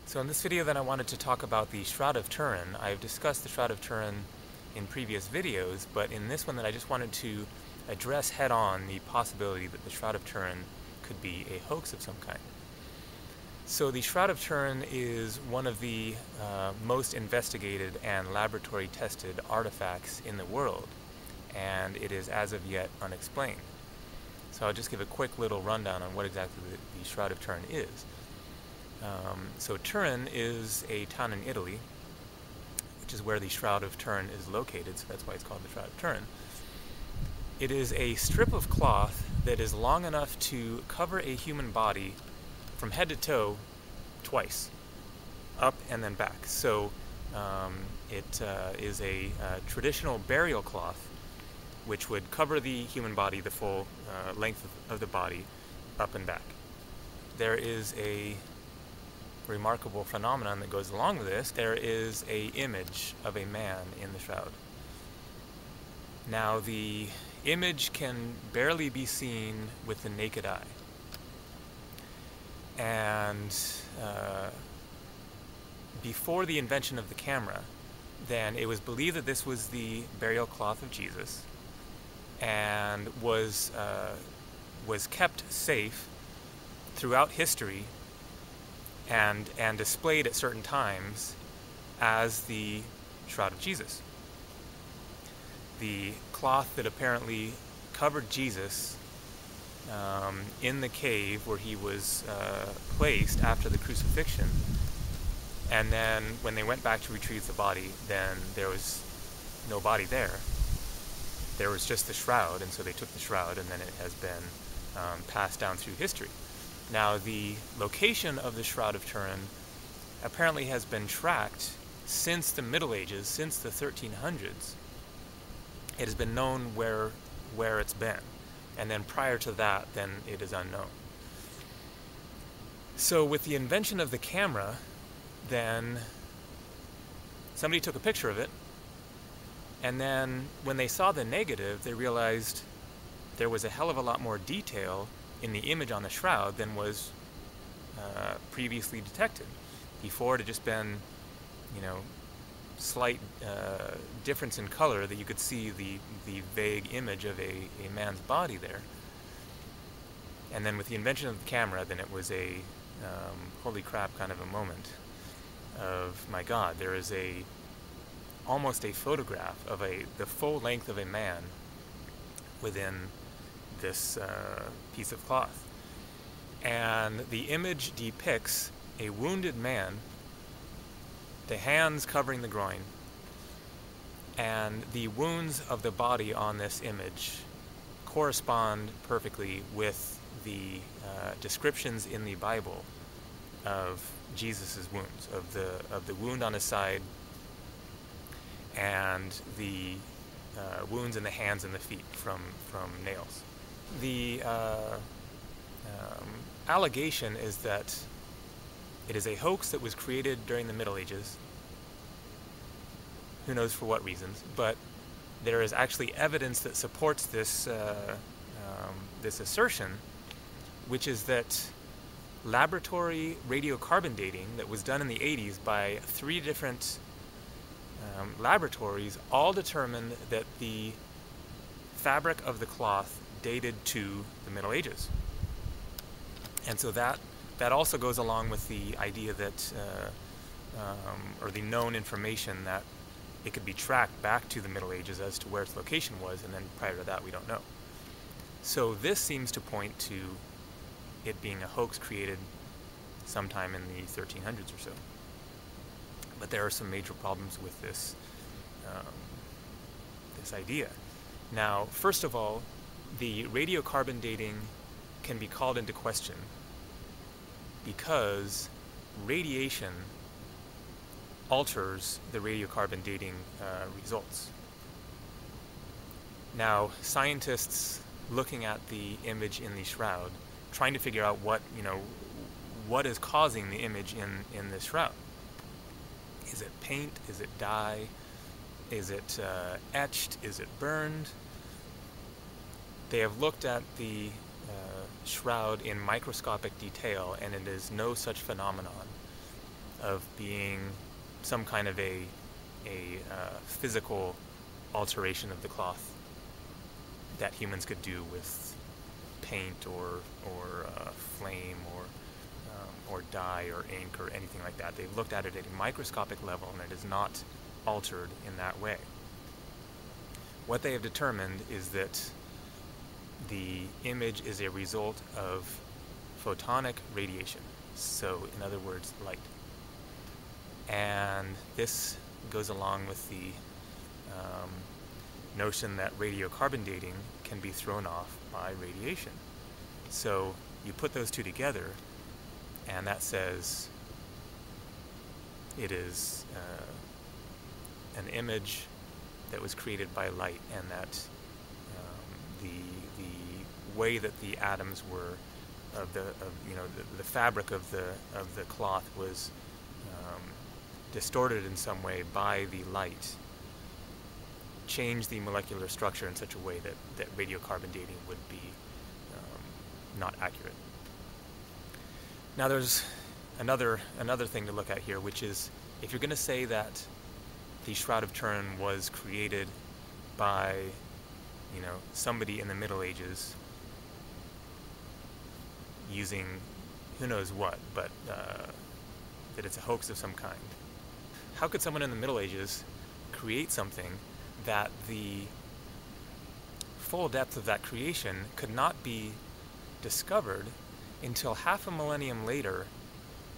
So in this video then I wanted to talk about the Shroud of Turin. I've discussed the Shroud of Turin in previous videos, but in this one I just wanted to address head-on the possibility that the Shroud of Turin could be a hoax of some kind. So the Shroud of Turin is one of the most investigated and laboratory-tested artifacts in the world, and it is as of yet unexplained. So I'll just give a quick little rundown on what exactly the Shroud of Turin is. So Turin is a town in Italy, which is where the Shroud of Turin is located, so that's why it's called the Shroud of Turin. It is a strip of cloth that is long enough to cover a human body from head to toe twice, up and then back. So it is a traditional burial cloth which would cover the human body the full length of the body, up and back. There is a remarkable phenomenon that goes along with this. There is an image of a man in the shroud. Now the image can barely be seen with the naked eye. And before the invention of the camera, then it was believed that this was the burial cloth of Jesus and was kept safe throughout history and displayed at certain times as the Shroud of Jesus. The cloth that apparently covered Jesus in the cave where he was placed after the crucifixion, and then when they went back to retrieve the body, then there was no body there. There was just the shroud, and so they took the shroud, and then it has been passed down through history. Now, the location of the Shroud of Turin apparently has been tracked since the Middle Ages, since the 1300s. It has been known where it's been, and then prior to that, then it is unknown. So with the invention of the camera, then somebody took a picture of it, and then when they saw the negative, they realized there was a hell of a lot more detail in the image on the shroud than was previously detected. Before, it had just been, slight difference in color that you could see the vague image of a man's body there. And then with the invention of the camera, then it was a holy crap kind of a moment of, my God, there is almost a photograph of the full length of a man within this piece of cloth. And the image depicts a wounded man, the hands covering the groin, and the wounds of the body on this image correspond perfectly with the descriptions in the Bible of Jesus' wounds, of the wound on his side and the wounds in the hands and the feet from nails. The allegation is that it is a hoax that was created during the Middle Ages. Who knows for what reasons, but there is actually evidence that supports this this assertion, which is that laboratory radiocarbon dating that was done in the 80s by 3 different laboratories all determined that the fabric of the cloth dated to the Middle Ages. And so that also goes along with the idea that, or the known information that it could be tracked back to the Middle Ages as to where its location was, and then prior to that we don't know. So this seems to point to it being a hoax created sometime in the 1300s or so. But there are some major problems with this this idea. Now, first of all, the radiocarbon dating can be called into question because radiation alters the radiocarbon dating results. Now, scientists looking at the image in the shroud, trying to figure out what is causing the image in this shroud. Is it paint? Is it dye? Is it etched? Is it burned? They have looked at the shroud in microscopic detail, and it is no such phenomenon. of being some kind of a physical alteration of the cloth that humans could do with paint or flame or dye or ink or anything like that. They've looked at it at a microscopic level, and it is not altered in that way. What they have determined is that the image is a result of photonic radiation, so in other words, light. And this goes along with the notion that radiocarbon dating can be thrown off by radiation. So you put those two together, and that says it is an image that was created by light, and that the way that the atoms were the fabric of the cloth was distorted in some way by the light, changed the molecular structure in such a way that radiocarbon dating would be not accurate. Now there's another thing to look at here, which is if you're going to say that the Shroud of Turin was created by somebody in the Middle Ages using who knows what, but that it's a hoax of some kind. How could someone in the Middle Ages create something that the full depth of that creation could not be discovered until half a millennium later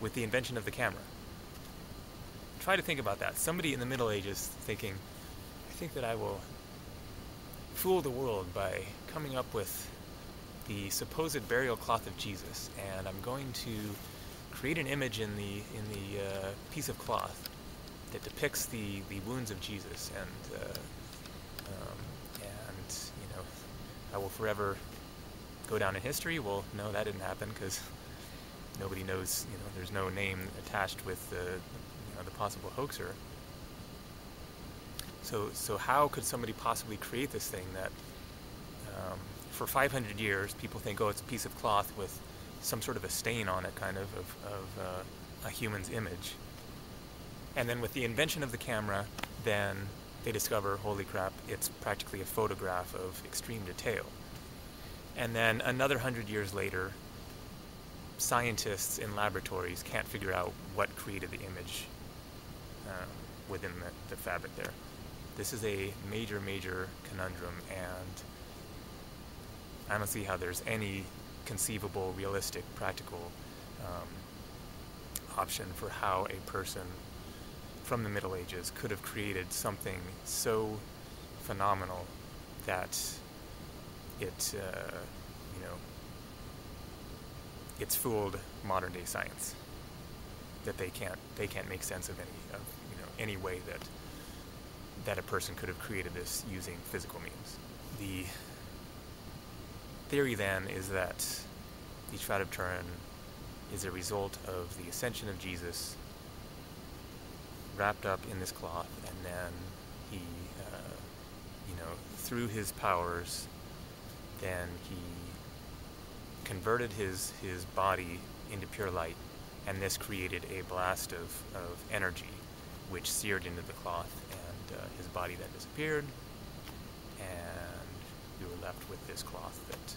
with the invention of the camera? Try to think about that. Somebody in the Middle Ages thinking, I think that I will fool the world by coming up with the supposed burial cloth of Jesus, and I'm going to create an image in the piece of cloth that depicts the wounds of Jesus, and I will forever go down in history. Well, no, that didn't happen, because nobody knows. There's no name attached with the possible hoaxer. So how could somebody possibly create this thing that for 500 years people think, oh, it's a piece of cloth with some sort of a stain on it, kind of a human's image, and then with the invention of the camera, then they discover, holy crap, it's practically a photograph of extreme detail. And then another 100 years later, scientists in laboratories can't figure out what created the image within the fabric there. This is a major, major conundrum, and I don't see how there's any conceivable, realistic, practical option for how a person from the Middle Ages could have created something so phenomenal that it's fooled modern day science. That they can't make sense of any way that a person could have created this using physical means. The theory then is that the Shroud of Turin is a result of the ascension of Jesus wrapped up in this cloth, and then he, through his powers, then he converted his body into pure light, and this created a blast of energy which seared into the cloth, and his body then disappeared, and we were left with this cloth that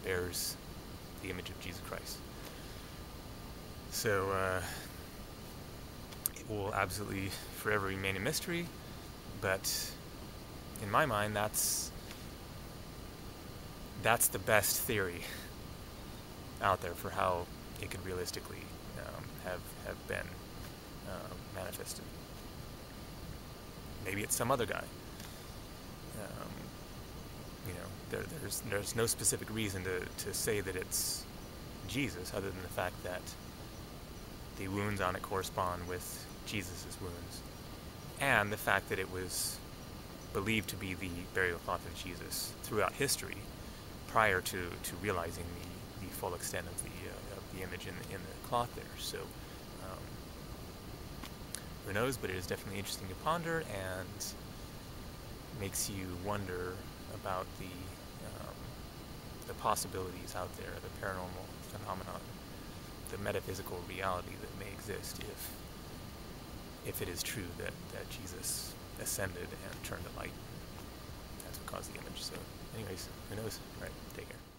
bears the image of Jesus Christ. So it will absolutely forever remain a mystery, but in my mind that's the best theory out there for how it could realistically have been manifested. Maybe it's some other guy. There's no specific reason to say that it's Jesus, other than the fact that the wounds on it correspond with Jesus' wounds, and the fact that it was believed to be the burial cloth of Jesus throughout history, prior to realizing the full extent of the image in the cloth there. So who knows, but it is definitely interesting to ponder, and makes you wonder about the possibilities out there, the paranormal phenomenon the metaphysical reality that may exist if it is true that Jesus ascended and turned to light. That's what caused the image. So anyways, who knows? All right, take care.